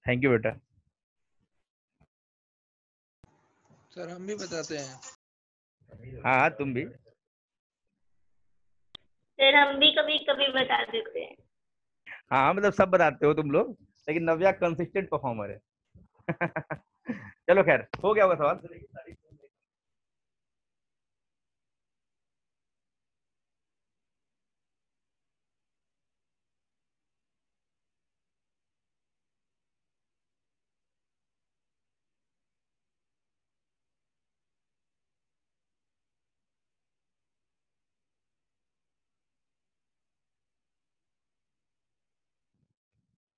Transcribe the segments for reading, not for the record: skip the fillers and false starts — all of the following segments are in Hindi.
थैंक यू बेटा। सर हम भी बताते हैं। हाँ हाँ तुम भी। सर हम भी कभी कभी बता देते हैं। हाँ मतलब सब बताते हो तुम लोग, लेकिन नव्या कंसिस्टेंट परफॉर्मर है। चलो खैर, हो गया होगा सवाल।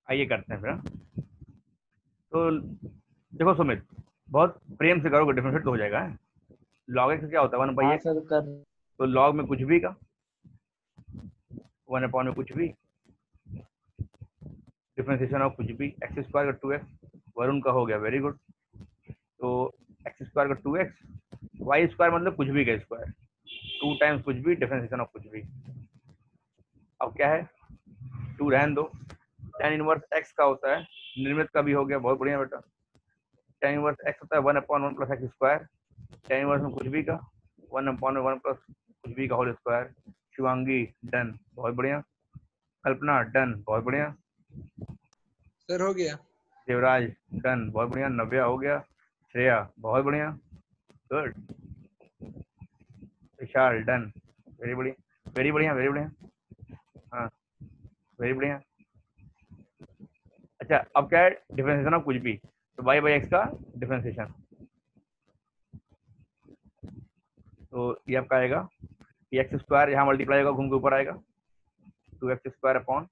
आइए करते हैं फिर। तो देखो सुमित, बहुत प्रेम से करोगे डिफरेंशिएट तो हो जाएगा। लॉग एक्स क्या होता है? 1/x। हाँ सर कर। तो लॉग में कुछ भी का 1 में कुछ भी, डिफरेंशिएशन ऑफ कुछ भी, एक्स स्क्वायर का 2x। वरुण का हो गया, वेरी गुड। तो एक्स स्क्वायर का 2x, वाई स्क्वायर मतलब कुछ भी का स्क्वायर, 2 टाइम्स कुछ भी, डिफरेंशिएशन ऑफ कुछ भी। अब क्या है, 2 रहने दो। tan इनवर्स x का होता है, निर्मित का भी हो गया, बहुत बढ़िया बेटा। tan इनवर्स x होता है 1/1 plus x square. tan inverse में कुछ भी का 1/1 प्लस कुछ भी का होल स्क्वायर। शिवांगी डन, बहुत बढ़िया। कल्पना डन, बहुत बढ़िया। सर हो गया। देवराज डन, बहुत बढ़िया। नव्या हो गया। श्रेया बहुत बढ़िया, गुड। विशाल डन, वेरी बढ़िया वेरी बढ़िया वेरी बढ़िया। हाँ वेरी बढ़िया। अच्छा अब क्या है, डिफरेंशिएशन ऑफ कुछ भी, तो y बाई एक्स का डिफरेंशिएशन। तो ये आपका आएगा कि एक्स स्क्वायर यहाँ मल्टीप्लाई होगा, घूम के ऊपर आएगा 2x² upon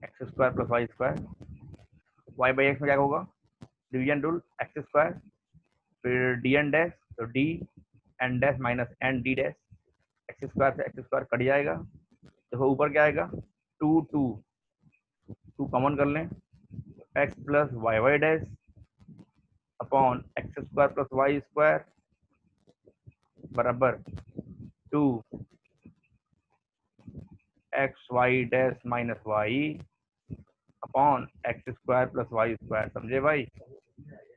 x square plus y square. Y by x में क्या होगा, डिवीजन रूल, एक्स स्क्वायर फिर डी एन डैश, तो d n dash minus n d dash. X square से एक्स स्क्वायर कट जाएगा, देखो ऊपर क्या आएगा, 2 कॉमन कर लें, x plus y y dash upon x square plus y square बराबर 2 x y dash minus y upon x square plus y square. समझे भाई,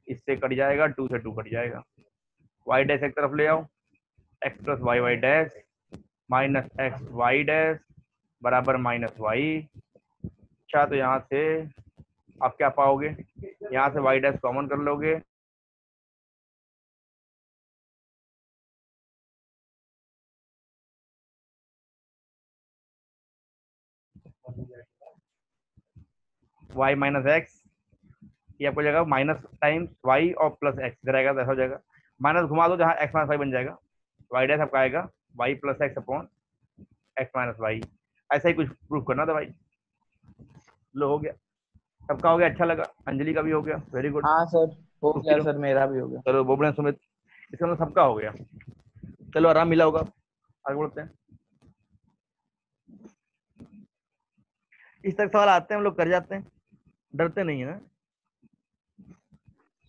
इससे कट जाएगा, 2 से 2 कट जाएगा। वाई डैश एक तरफ ले आओ, x plus y y dash minus x y dash बराबर माइनस वाई। अच्छा तो यहाँ से आप क्या पाओगे, यहाँ से वाई डैश कॉमन कर लोगे, वाई माइनस एक्स, ये आपको जाएगा माइनस टाइम्स वाई और प्लस एक्स, इधर आएगा तो ऐसा हो जाएगा। माइनस घुमा दो जहाँ एक्स माइनस वाई बन जाएगा, वाई डैश आपका आएगा y plus x upon x minus y. ऐसा ही कुछ प्रूफ करना था भाई। लो हो गया, सबका हो गया, अच्छा लगा। अंजलि का भी हो गया, वेरी गुड। हाँ सर हो गया सर, मेरा भी हो गया। चलो बोबड़े सुमित, इसका मतलब सबका हो गया। चलो आराम मिला होगा, आगे बढ़ते हैं। इस तरह सवाल आते हैं, हम लोग कर जाते हैं, डरते नहीं है ना।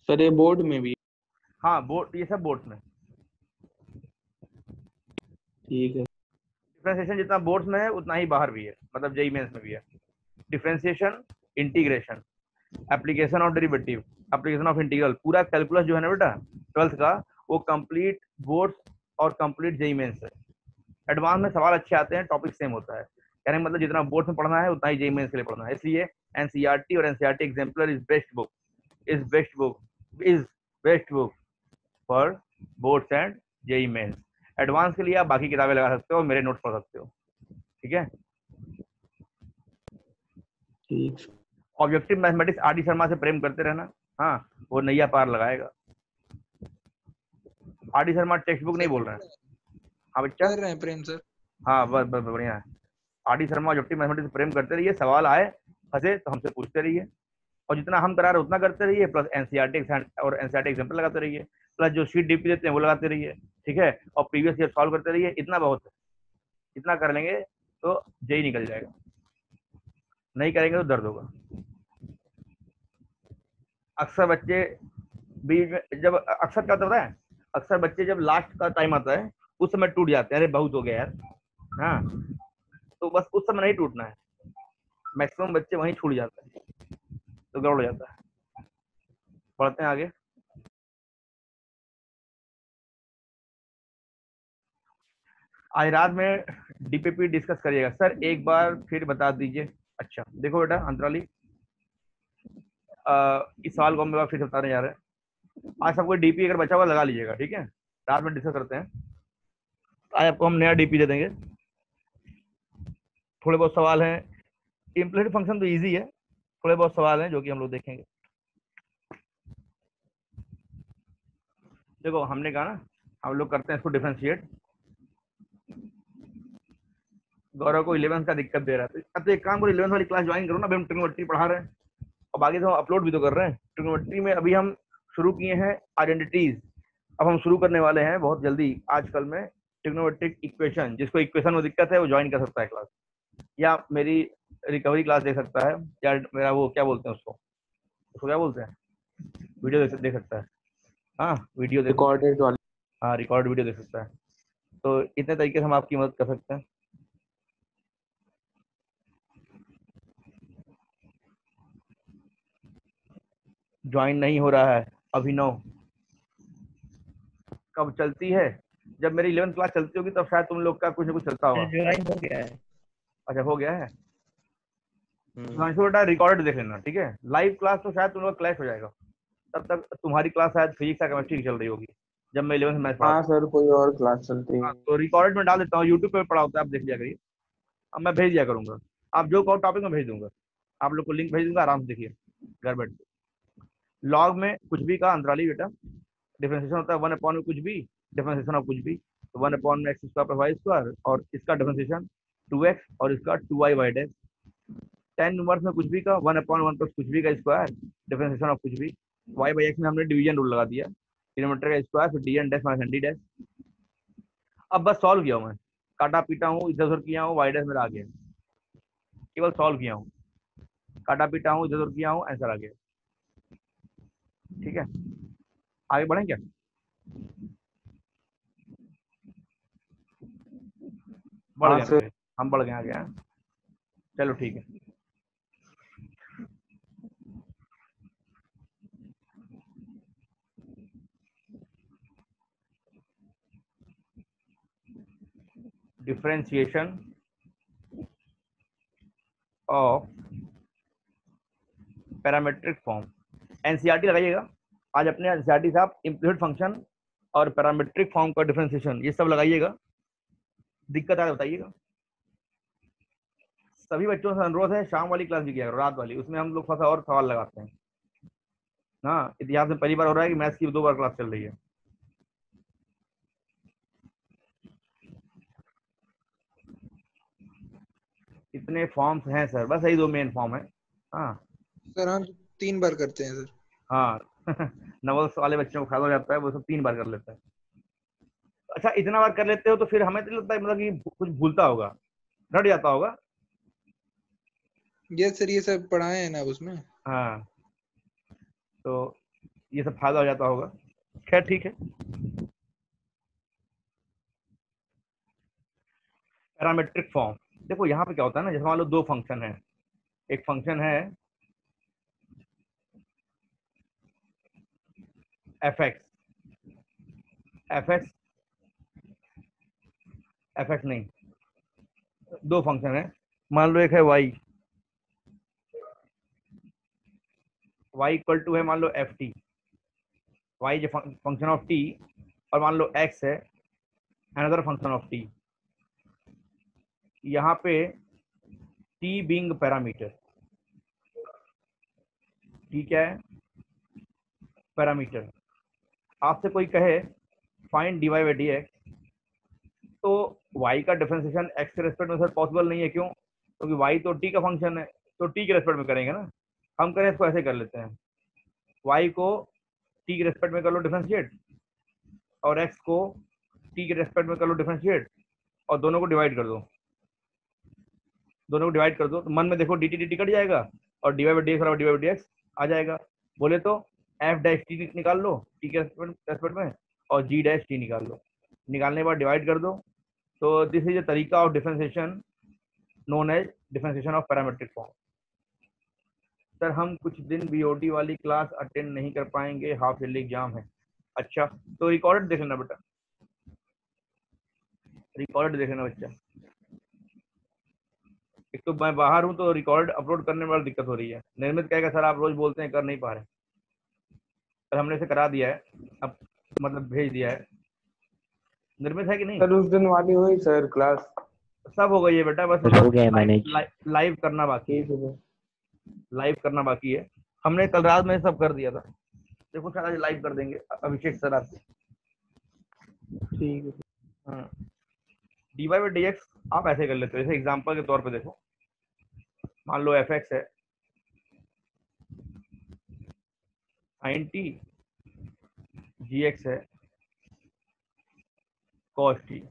सर ये बोर्ड में भी। हाँ बोर्ड, ये सब बोर्ड्स में। ठीक है। डिफरेंशिएशन जितना बोर्ड्स में है उतना ही बाहर भी है, मतलब जेई मेंस में भी है। Differentiation, integration, application of derivative, application of integral, पूरा कैलकुलस जो है ना बेटा 12th का, वो कंप्लीट बोर्ड्स और कंप्लीट जेई मेंस है। एडवांस में सवाल अच्छे आते हैं, टॉपिक सेम होता है, कहने का मतलब जितना बोर्ड में पढ़ना है उतना ही जेई मेंस के लिए पढ़ना है। इसलिए एनसीईआरटी और NCERT exemplar is best book, is best book, is best book for boards and JEE mains. Advance के लिए आप बाकी किताबें लगा सकते हो, मेरे नोट्स पढ़ सकते हो, ठीक है। ठीक। Objective mathematics R D Sharma से प्रेम करते रहना, हाँ वो नैया पार लगाएगा। R D Sharma text book नहीं बोल रहे हैं। हाँ बच्चा कर रहे हैं प्रेम सर। हाँ बस बस बढ़िया है। R D Sharma objective mathematics से प्रेम करते रहिए, सवाल आए फंसे तो हमसे पूछते रहिए, और जितना हम करा रहे उतना करते रहिए, प्लस एनसीईआरटी और एनसीईआरटी एग्जाम्पल लगाते रहिए, प्लस जो शीट डीपी देते हैं वो लगाते रहिए, ठीक है। और प्रीवियस ईयर सॉल्व करते रहिए, इतना बहुत है। इतना कर लेंगे तो जेई निकल जाएगा, नहीं करेंगे तो दर्द होगा। अक्सर बच्चे बीच में, जब अक्सर क्या होता है, अक्सर बच्चे जब लास्ट का टाइम आता है उस समय टूट जाते हैं, अरे बहुत हो गया यार, हाँ तो बस उस समय नहीं टूटना है। मैक्सिमम बच्चे वहीं छूट जाते हैं, तो गड़बड़ हो जाता है। पढ़ते हैं आगे। आज रात में डीपीपी डिस्कस करिएगा सर, एक बार फिर बता दीजिए। अच्छा देखो बेटा अंतराली, इस सवाल को हम लोग फिर से बताने जा रहे हैं। आज सबको डीपी अगर बचा हुआ लगा लीजिएगा, ठीक है, रात में डिस्कस करते हैं। आज आपको हम नया डीपी दे देंगे। थोड़े बहुत सवाल हैं, इम्प्लीसिट फंक्शन तो इजी है, थोड़े बहुत सवाल हैं जो कि हम लोग देखेंगे। देखो हमने कहा ना हम लोग करते हैं इसको डिफरेंशिएट। गौरव को 11th का दिक्कत दे रहा है, अब तो एक काम करो 11th वाली क्लास ज्वाइन करो ना, अभी हम ट्रिग्नोमेट्री पढ़ा रहे हैं और आगे तो हम अपलोड भी तो कर रहे हैं। ट्रिग्नोमेट्री में अभी हम शुरू किए हैं आइडेंटिटीज, अब हम शुरू करने वाले हैं बहुत जल्दी आजकल में ट्रिग्नोमेट्रिक इक्वेशन। जिसको इक्वेशन में दिक्कत है वो ज्वाइन कर सकता है क्लास, या मेरी रिकवरी क्लास देख सकता है, या मेरा वो क्या बोलते हैं उसको क्या बोलते हैं, वीडियो देख सकता है। हाँ वीडियो देख, रिकॉर्डेड वाली। हाँ रिकॉर्ड वीडियो देख सकता है। तो इतने तरीके से हम आपकी मदद कर सकते हैं। ज्वाइन नहीं हो रहा है अभिनव, कब चलती है? जब मेरी 11th क्लास चलती होगी तब शायद तुम लोग का कुछ ना कुछ चलता होगा। ज्वाइन हो गया है। अच्छा हो गया है। बेटा रिकॉर्ड देख लेना, ठीक है। लाइव क्लास तो शायद तुम लोग क्लैश हो जाएगा, तब तक तुम्हारी क्लास शायद फिजिक्स या केमिस्ट्री की चल रही होगी जब मैं 11th मैथ्स पढ़ा। हाँ सर, कोई और क्लास चलती है। तो रिकॉर्ड में डाल देता हूँ, यूट्यूब पे पढ़ा होता है, आप देख लिया करिए। अब मैं भेज दिया करूंगा, आप जो कहो टॉपिक में भेज दूंगा, आप लोग को लिंक भेज दूंगा, आराम से देखिए घर बैठ के। लॉग में कुछ भी का अंतराली बेटा डिफरेंशिएशन होता है 1 में कुछ भी, डिफरेंशिएशन ऑफ कुछ भी, तो 1 x square plus y square, और इसका डिफरेंशिएशन 2x और इसका 2y वाई डैश। 10 इनवर्स में कुछ भी का 1/1 प्लस कुछ भी का स्क्वायर, डिफरेंशिएशन ऑफ कुछ भी। y बाई एक्स में हमने डिवीजन रूल लगा दिया, डिनोमिनेटर का स्क्वायर फिर d n dash minus n d dash. अब बस सॉल्व किया हूँ मैं, काटा पीटा हूँ, इधर उधर किया हूँ, वाई डैश मेरा आ गया, केवल सॉल्व किया हूँ, काटा पीटा हूँ, इधर उधर किया हूँ, आंसर आ गया। ठीक है आगे बढ़ें क्या? बढ़ हाँ गए सर। हम बढ़ गए आगे, हाँ? चलो ठीक है। Differentiation of parametric form, NCERT लगाइएगा आज अपने एनसीईआरटी से आप इम्प्लीसिट फंक्शन और पैरामेट्रिक फॉर्म का डिफरेंशिएशन ये सब लगाइएगा, दिक्कत आए बताइएगा। सभी बच्चों से अनुरोध है शाम वाली क्लास भी किया करो, रात वाली, उसमें हम लोग थोड़ा और सवाल लगाते हैं। हाँ इतिहास में पहली बार हो रहा है कि मैथ्स की 2 बार क्लास चल रही है। इतने फॉर्म्स हैं सर, बस यही 2 मेन फॉर्म है। हाँ सर हम 3 बार करते हैं सर। हाँ नवल्स वाले बच्चों को फायदा हो जाता है, वो सब 3 बार कर लेता है। अच्छा इतना बार कर लेते हो तो फिर हमें तो लगता है मतलब कि कुछ भूलता होगा, रट जाता होगा। ये सर ये सब पढ़ाए हैं ना अब उसमें। हाँ तो ये सब फायदा हो जाता होगा, खैर ठीक है। पैरामेट्रिक फॉर्म, देखो यहाँ पे क्या होता है ना, जैसे मान लो 2 फंक्शन है, एक फंक्शन है एफ एक्स नहीं, 2 फंक्शन है, मान लो एक है y इक्वल टू है मान लो एफ टी, वाई जो फंक्शन ऑफ t, और मान लो x है अनदर फंक्शन ऑफ t। यहाँ पे t बीइंग पैरामीटर, t क्या है? पैरामीटर। आपसे कोई कहे find dy by d x, तो y का डिफरेंशिएशन x के रेस्पेक्ट में सर पॉसिबल नहीं है, क्यों? क्योंकि y तो t का फंक्शन है, तो t के रेस्पेक्ट में करेंगे ना। हम करें इसको ऐसे कर लेते हैं, y को t के रेस्पेक्ट में कर लो डिफरेंशिएट, और x को t के रेस्पेक्ट में कर लो डिफरेंशिएट, और दोनों को डिवाइड कर दो, दोनों को डिवाइड कर दो, तो मन में देखो dt dt कट जाएगा और dy बाई डी एक्स बराबर dy बाई डी एक्स आ जाएगा। बोले तो f डैश टी निकाल लो t के रेस्पेक्ट में, और g डैश टी निकाल लो, निकालने के बाद डिवाइड कर दो। तो दिस इज अ तरीका of differentiation known as differentiation of parametric form. Sir हम कुछ दिन बीओडी वाली क्लास अटेंड नहीं कर पाएंगे, हाफ ईयरली एग्जाम है। अच्छा, तो रिकॉर्डेड देख लेना बेटा, रिकॉर्डेड देख लेना बच्चा। एक तो मैं बाहर हूँ तो रिकॉर्ड अपलोड करने में बड़ी दिक्कत हो रही है। निर्मित कहेगा सर आप रोज बोलते हैं कर नहीं पा रहे, पर हमने इसे करा दिया है, अब मतलब भेज दिया है। निर्मित है कि नहीं? सर उस दिन वाली हुई सर क्लास? सब हो गई है बेटा, बस हो गया है मैनेज। लाइव करना बाकी है, ठीक है लाइव करना बाकी है। हमने कल रात में सब कर दिया था, देखो शायद आज लाइव कर देंगे अभिषेक सर आपसे। ठीक है। हाँ, dy बाई dx आप ऐसे कर लेते हो, जैसे एग्जांपल के तौर पे देखो, मान लो fx है sin t, gx है cos t।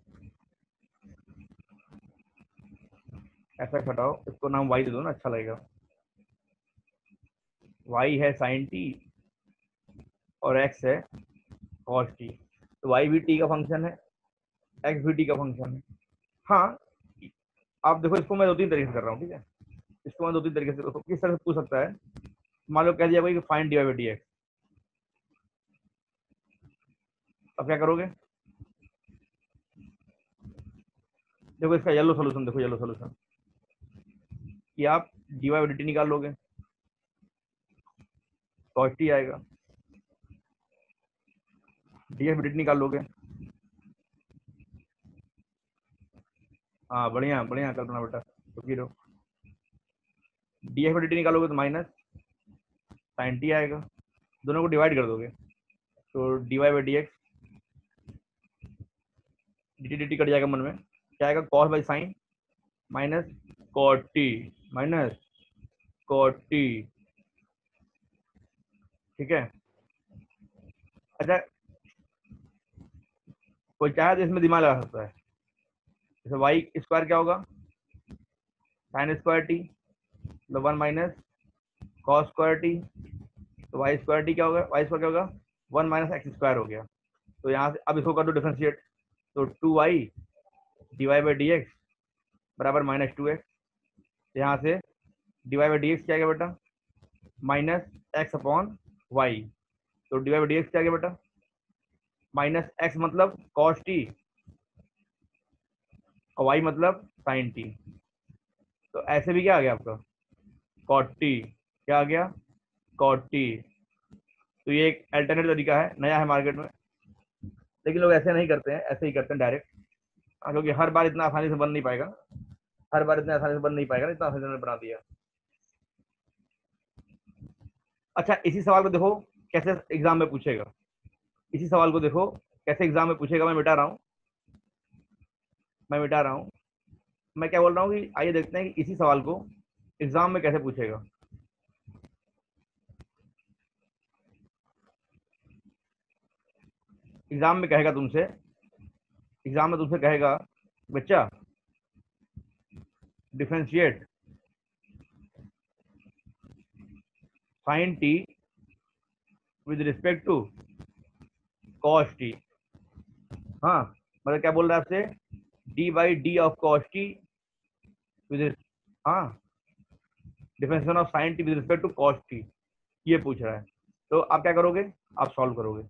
fx हटाओ, इसको नाम y दे दो ना, अच्छा लगेगा। y है sin t और x है cos t, तो y भी t का फंक्शन है, x भी t का फंक्शन है। हाँ, आप देखो इसको मैं दो तीन तरीके से कर रहा हूँ, ठीक है, इसको मैं दो तीन तरीके से, किस तरह से पूछ सकता है। मान लो कह दिया भाई फाइंड dy बाई dx, अब क्या करोगे? देखो इसका येलो सोल्यूशन देखो, येलो सोल्यूशन कि आप dy बाई dt निकाल लोगे, cos t आएगा, dx बाई dt निकाल लोगे। हाँ बढ़िया बढ़िया कल्पना बेटा, रुकी रहो। dx बाई dt निकालोगे तो माइनस sin t आएगा, दोनों को डिवाइड कर दोगे तो dy by dx, dt dt cut जाएगा मन में, क्या आएगा? cos by sin minus cot t minus cot t, ठीक है। अच्छा, कोई चाहे तो इसमें दिमाग लगा सकता है, जैसे वाई स्क्वायर क्या होगा? साइन स्क्वायर टी, तो one minus cos square T, तो वाई स्क्वायर टी क्या होगा? वाई स्क्वायर क्या होगा? वन माइनस एक्स स्क्वायर हो गया। तो यहाँ से अब इसको कर दो डिफरेंशिएट, तो two y d y by d x बराबर माइनस टू एक्स। यहाँ से d y by d x क्या गया बेटा? माइनस एक्स अपॉन वाई, तो d y by d x क्या गया बेटा? माइनस एक्स मतलब कॉस टी और वाई मतलब साइन टी, तो ऐसे भी क्या आ गया आपका? कॉट टी, क्या आ गया? Cot t. तो ये एक अल्टरनेट तरीका है, नया है मार्केट में, लेकिन लोग ऐसे नहीं करते हैं, ऐसे ही करते हैं डायरेक्ट, क्योंकि हर बार इतना आसानी से बन नहीं पाएगा, हर बार इतना आसानी से बन नहीं पाएगा, इतना आसानी से बना दिया। अच्छा, इसी सवाल को देखो कैसे एग्जाम में पूछेगा, इसी सवाल को देखो कैसे एग्जाम में पूछेगा। मैं मिटा रहा हूँ, मैं मिटा रहा हूँ, मैं क्या बोल रहा हूँ कि आइए देखते हैं कि इसी सवाल को एग्जाम में कैसे पूछेगा। एग्जाम में कहेगा तुमसे, एग्जाम में तुमसे कहेगा बच्चा differentiate sine T with respect to cos T. हाँ, मतलब क्या बोल रहा है आपसे? D by D of cos T with, हाँ, differentiation of sine T with respect to cos T, ये पूछ रहा है। तो आप क्या करोगे? आप सॉल्व करोगे।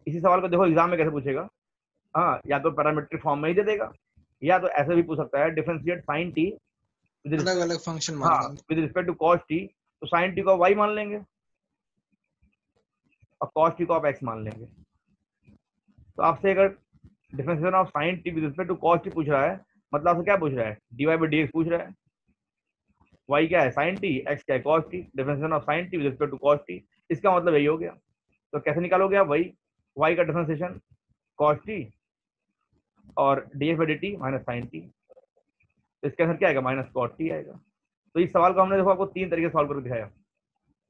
इसी सवाल को देखो एग्जाम में कैसे पूछेगा। हाँ, या तो पैरामीट्रिक फॉर्म में ही दे देगा, या तो ऐसे भी पूछ सकता है डिफरेंशिएट साइन टी विद, अलग अलग फंक्शन मान हाँ, लेंगे। With respect to cos t, तो साइन टी को वाई मान लेंगे और कॉस टी को आप एक्स मान लेंगे। तो आपसे अगर differentiation of sine T with respect to cos t पूछ रहा है, मतलब आपसे क्या पूछ रहा है? D y by d x पूछ रहा है, वाई क्या है? साइन टी, एक्स क्या है? Cos t, differentiation of sine T with respect to cos t, इसका मतलब यही हो गया। तो कैसे निकालोगे आप? वही वाई का डिफरेंशिएशन कॉस टी और d x by d t minus sine t, तो इसके अंदर क्या आएगा? माइनस कॉट टी आएगा। तो इस सवाल को हमने देखो आपको तीन तरीके से सॉल्व करके दिखाया,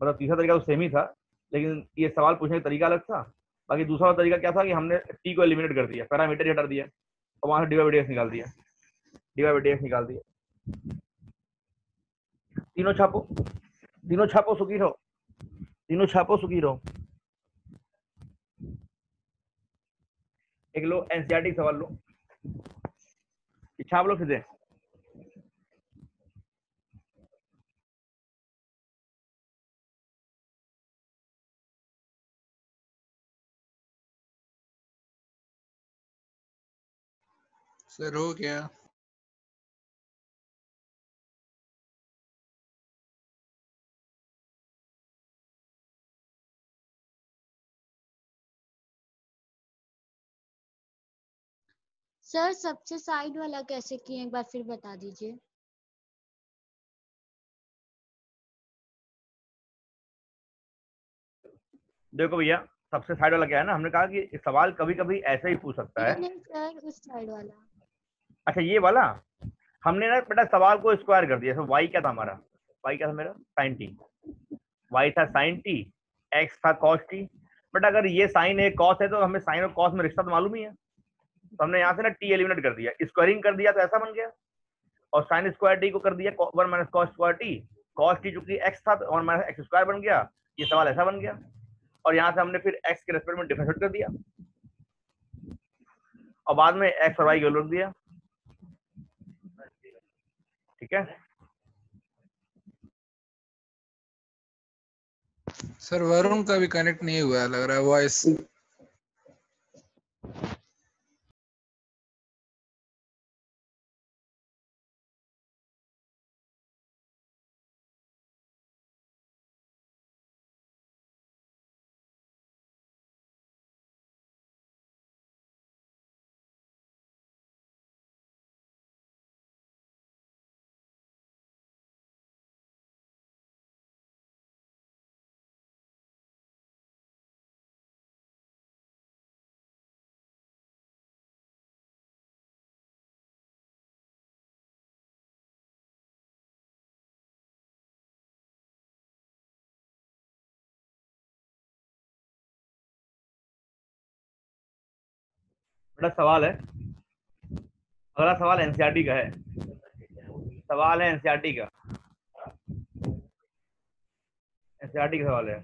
मतलब तीसरा तरीका तो सेम ही था, लेकिन ये सवाल पूछने का तरीका अलग था। बाकी दूसरा तरीका क्या था कि हमने टी को एलिमिनेट कर दिया, पैरामीटर ही हटा दिया और वहां से d y by d x निकाल दिया, d y by d x निकाल दिया। तीनों छापो, तीनों छापो, सुखी रहो, तीनों छापो, सुखी रहो। एक लो एनसीईआरटी सवाल लो, छाप लो फिर से। सर हो गया। सर सबसे साइड वाला कैसे किए एक बार फिर बता दीजिए। देखो भैया, सबसे साइड वाला क्या है ना, हमने कहा कि सवाल कभी कभी ऐसे ही पूछ सकता है। नहीं सर उस साइड वाला। अच्छा ये वाला, हमने ना बेटा सवाल को स्क्वायर कर दिया। वाई क्या था हमारा, वाई क्या था मेरा, साइन टी। वाई था साइन टी, एक्स था कॉस टी। बट अगर ये साइन है कॉस है तो हमें साइन और कॉस में रिश्ता तो मालूम ही है। तो हमने यहाँ से ना टी एलिमिनेट कर दिया, स्क्वायरिंग कर दिया तो ऐसा बन गया। और साइन स्क्वायर टी को कर दिया 1 - cos square T. Cos T चूंकि एक्स था तो 1 - एक्स स्क्वायर बन गया। ये सवाल ऐसा बन गया। और यहाँ से हमने फिर एक्स के रेस्पेक्ट में डिफरेंशिएट कर दिया और बाद में एक्स और वाई को लिख दिया। ठीक है। सर वरुण का भी कनेक्ट नहीं हुआ लग रहा है वॉइस। बड़ा सवाल है, अगला सवाल एनसीईआरटी का है। सवाल है एनसीईआरटी का, एनसीईआरटी का सवाल है।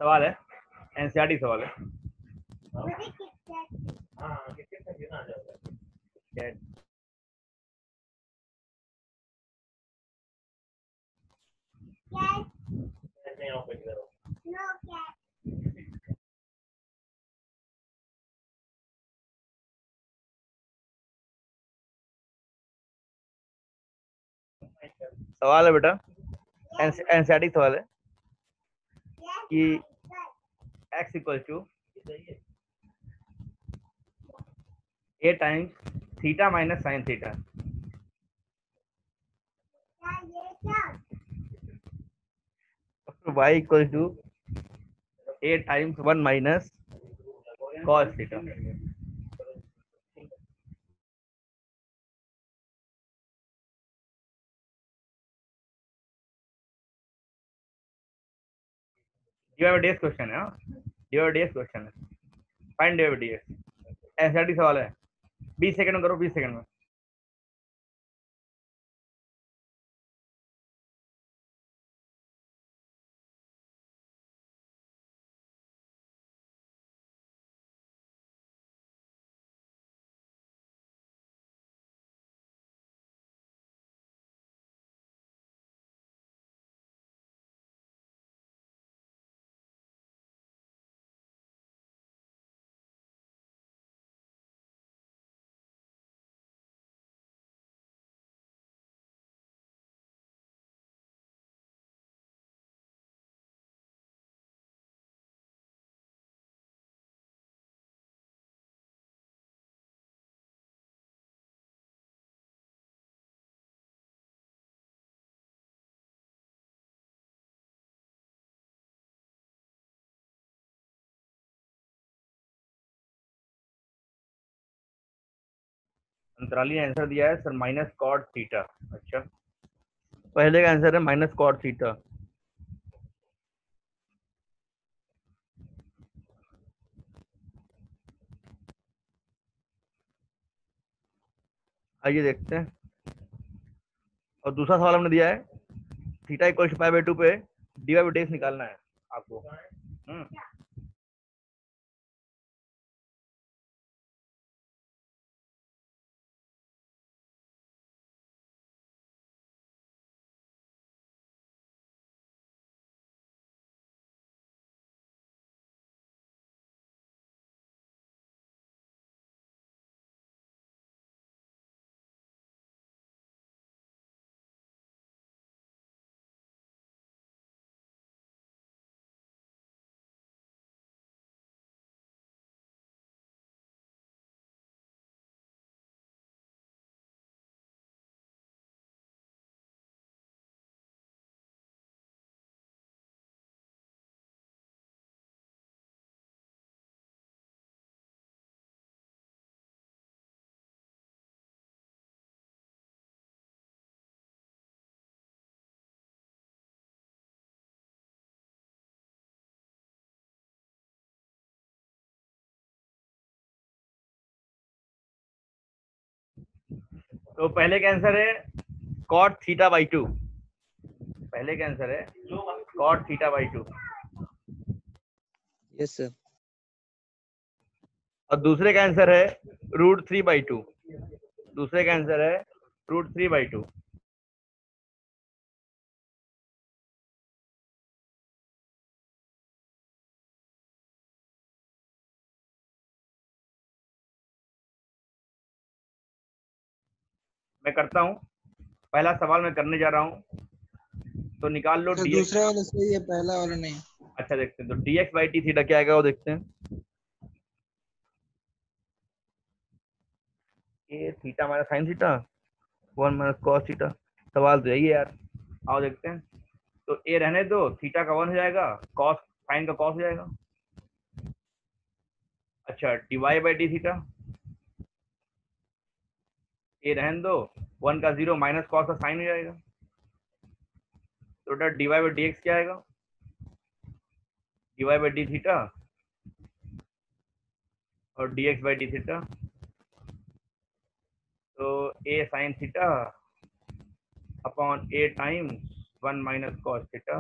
सवाल है एनसीईआरटी सवाल है। सवाल है बेटा, एनसीईआरटी सवाल है कि x equal to a times theta minus sine theta, y equal to a times 1 minus cos theta. D y question है, डीवाई क्वेश्चन है, फाइंड डीवाई एनसीईआरटी सवाल है। 20 सेकंड में करो, 20 सेकंड में। अंतराली ने आंसर दिया है सर माइनस कॉट थीटा। अच्छा, पहले का आंसर है माइनस कॉट थीटा। आइए देखते हैं। और दूसरा सवाल हमने दिया है theta equal to pi by 2 पे d y by d x निकालना है आपको। तो पहले का आंसर है कॉट थीटा बाई 2। पहले का आंसर है cot theta by 2। Yes sir. और दूसरे का आंसर है रूट 3 बाई 2। दूसरे का आंसर है रूट 3 बाई 2। मैं करता हूं, पहला सवाल मैं करने जा रहा हूं, तो निकाल लो सर डी। दूसरा वाला सही है, पहला वाला नहीं। अच्छा देखते हैं, तो D x by T theta क्या आएगा वो देखते हैं। ये theta minus sine theta 1 minus cos theta. सवाल तो यही है यार, आओ देखते हैं। तो ए रहने दो, थीटा का 1 हो जाएगा, कॉस साइन का कॉस हो जाएगा। अच्छा, डीवाई बाई डी थीटा, ए रहने दो, 1 का 0 माइनस कॉस का साइन हो जाएगा। तो डीवाई बाई डी एक्स क्या आएगा, डीवाई बाई डी थीटा और d x by d theta. तो ए साइन थीटा अपॉन ए टाइम्स 1 माइनस कॉस थीटा।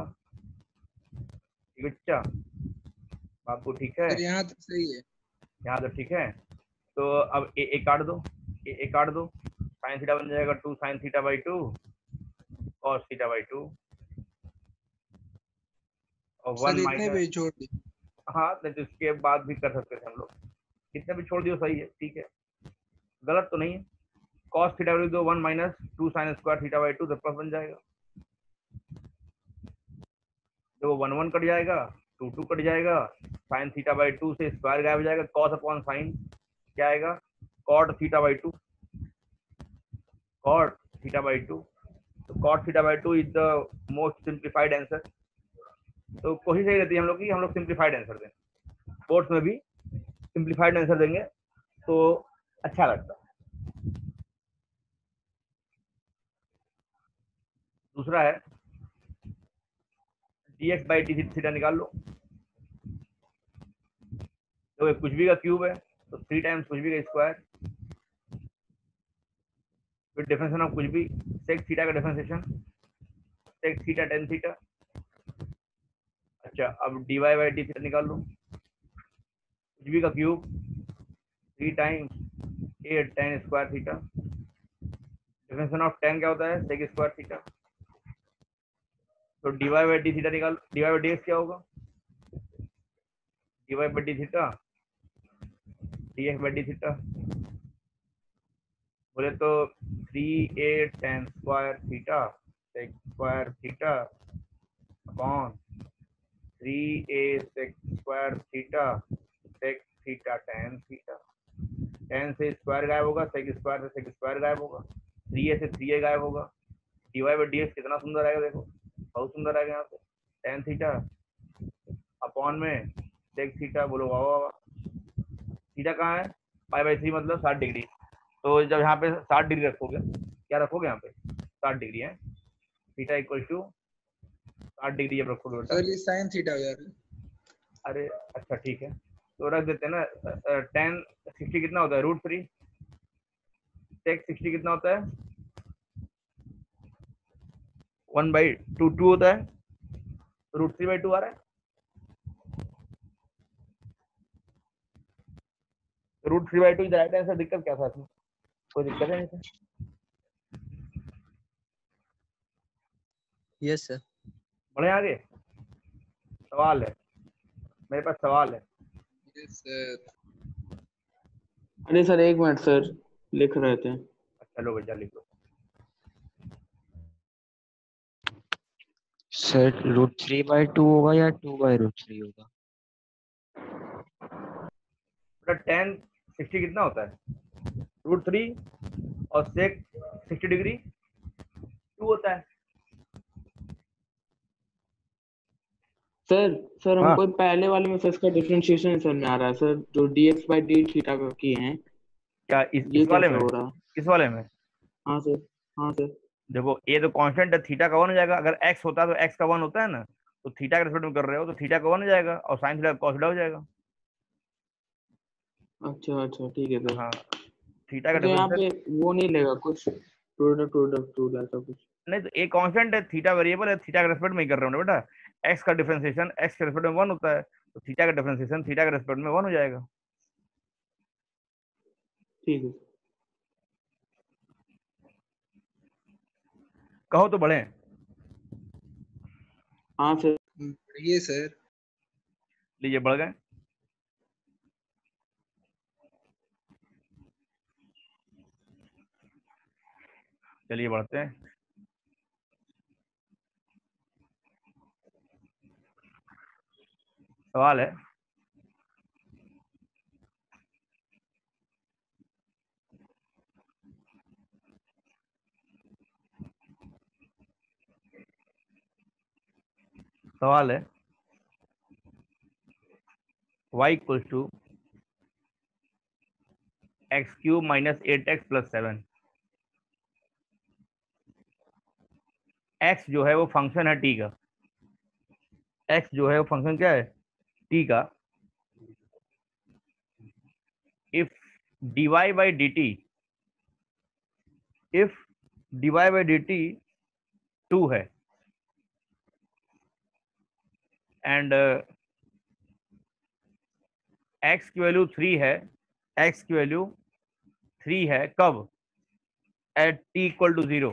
बच्चा आपको ठीक है, सर यहाँ तक सही है। यहाँ तो ठीक है। तो अब ए काट दो, ए काट दो, साइन थीटा बन जाएगा 2 sine theta by 2 cos theta by 2 और सर 1 इतने माइनस। पे ही छोड़ दी। हाँ, नहीं तो इसके बाद भी कर सकते थे हम लोग, कितने भी छोड़ दियो सही है, ठीक है, गलत तो नहीं है। Cos theta by 2 1 minus 2 sine square theta by 2 तो प्लस बन जाएगा। देखो 1 1 कट जाएगा, 2 2 कट जाएगा, साइन थीटा बाई 2 से स्क्वायर गायब हो जाएगा, कॉस अपॉन साइन क्या आएगा, cot theta by 2, cot theta by 2। तो cot theta by 2 is the most simplified answer. तो कोशिश यही रहती है हम लोग की, हम लोग सिंप्लीफाइड आंसर दें, कोर्स में भी सिंप्लीफाइड आंसर देंगे तो अच्छा लगता है। दूसरा है dx बाई टी थीटा निकाल लो। तो ये कुछ भी का क्यूब है तो 3 टाइम्स कुछ भी का स्क्वायर, फिर डिफरेंशिएशन ऑफ कुछ भी, सेक थीटा का differentiation, sec theta tan theta. अच्छा, अब dy बाई टी थीटा निकाल लो, कुछ भी का cube 3 times 8 tan square theta. Differentiation of tan क्या होता है, सेक स्क्वायर थीटा। तो dy बाई डी थीटा निकाल, dy बाई डी एक्स क्या होगा, dy by d theta dx by d theta बोले तो 3 8 tan square theta sec square theta upon 3a sec square theta sec theta tan theta. Tan से स्क्वायर गायब होगा, सेक स्क्वायर से सेक स्क्वायर गायब होगा, 3a से 3a गायब होगा। dy बाई डी एक्स कितना सुंदर आएगा, देखो बहुत सुंदर आएगा यहाँ पे, टेन थीटा अपॉन में सेक थीटा, बोलो वाह वाह वाह। थीटा कहाँ है, पाई बाई 3 मतलब 60 डिग्री, तो जब यहाँ पे 60 डिग्री रखोगे, क्या रखोगे यहाँ पे 60 डिग्री है, थीटा इक्वल टू 60 डिग्री जब रखोगे बेटा। सर ये साइन थीटा हो जाएगा। अरे अच्छा ठीक है, तो रख देते हैं ना। टेन 60 कितना होता है, √3। टेक 60 कितना होता है, 1/2 होता है, √3/2 आ रहा है। √3/2 इज राइट आंसर। दिक्कत क्या था इसमें, कोई दिक्कत है नहीं इसमें? Yes sir. बढ़े आगे, सवाल है, मेरे पास सवाल है। Yes sir. अरे सर एक मिनट सर, लिख रहे थे। चलो भैया लिख लो। सर √3/2 होगा या 2/√3 होगा? टेन 60 कितना होता है, √3 और सेक 60 डिग्री 2 होता है। सर सर हाँ हमको पहले वाले में सर इसका डिफरेंशिएशन सर में आ रहा है सर, जो dx/d थीटा का किए हैं, क्या ये इस वाले कैसे में, हो रहा है? इस वाले में हाँ सर, हाँ सर। देखो ये तो कांस्टेंट है, थीटा का 1 हो जाएगा। अगर एक्स होता तो एक्स का 1 होता है ना, तो थीटा के रेस्पेक्ट में कर रहे हो तो थीटा का 1 हो जाएगा और साइन थीटा कॉस थीटा हो जाएगा। अच्छा अच्छा ठीक है सर। हाँ, थीटा का तो यहाँ डिफरेंशियल, पे वो नहीं लेगा कुछ, प्रोडक्ट प्रोडक्ट रूल ऐसा कुछ? नहीं तो एक कांस्टेंट है, थीटा वेरिएबल है, थीटा के रेस्पेक्ट में ही कर रहे हो ना बेटा। एक्स का डिफरेंशिएशन एक्स के रेस्पेक्ट में 1 होता है, तो थीटा का डिफरेंशिएशन थीटा के रेस्पेक्ट में 1 हो जाएगा। ठीक है। कहो तो बढ़े। हाँ सर। ये सर। लीजिए बढ़ गए। चलिए बढ़ते हैं। सवाल है, सवाल है y equal to x³ - 8x + 7। x जो है वो फंक्शन है t का, x जो है वो फंक्शन क्या है, t का। इफ dy/dt, इफ dy/dt 2 है एंड x की वैल्यू 3 है, x की वैल्यू 3 है कब, at t equal to 0,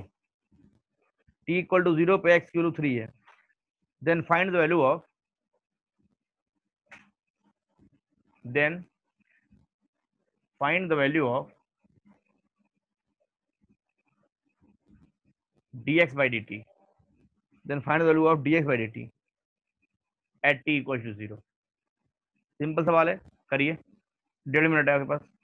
t equal to 0 पे x की वैल्यू 3 है, then find the value of, then find the value of dx by dt, then find the value of dx by dt at t equals to 0। Simple सवाल है, करिए, 1.5 मिनट है आपके पास।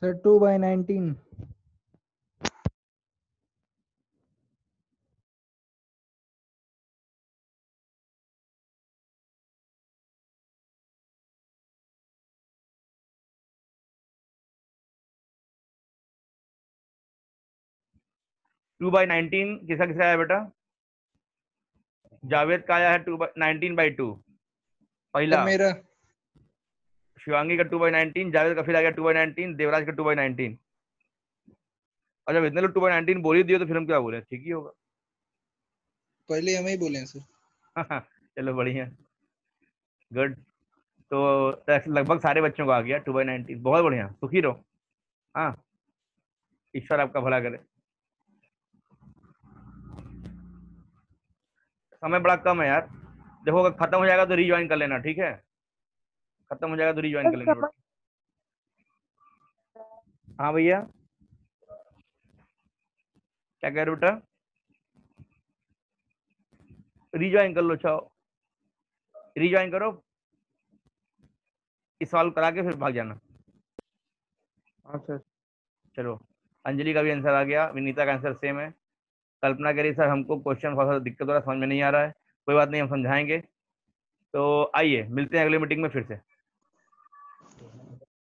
सर 2/19। 2/19 किसका किसका आया बेटा? जावेद का आया है 19/2 सर पहला, मेरा शिवांगी का 2/19, जावेद का फिर आ गया 2/19, देवराज का 2/19। और जब इतने लोग 2/19 बोल ही दिए तो फिर हम क्या बोले, ठीक ही होगा। पहले हम ही बोले हैं सर। चलो बढ़िया, गुड। तो ऐसे लगभग सारे बच्चों को आ गया 2/19, बहुत बढ़िया, सुखी रहो। हाँ, ईश्वर आपका भला करे। समय बड़ा कम है यार, देखो अगर खत्म हो जाएगा तो रीज्वाइन कर लेना, ठीक है? खत्म हो जाएगा तो रीज्वाइन कर लेना बेटा। हाँ भैया, क्या कह रहे हो बेटा? रीज्वाइन कर लो, चाहो रीज्वाइन करो, इस सवाल करा के फिर भाग जाना। हाँ सर। चलो, अंजलि का भी आंसर आ गया, विनीता का आंसर सेम है। कल्पना कह रही सर हमको क्वेश्चन थोड़ा सा दिक्कत हो रहा है, समझ में नहीं आ रहा है। कोई बात नहीं, हम समझाएंगे। तो आइए मिलते हैं अगले मीटिंग में फिर से।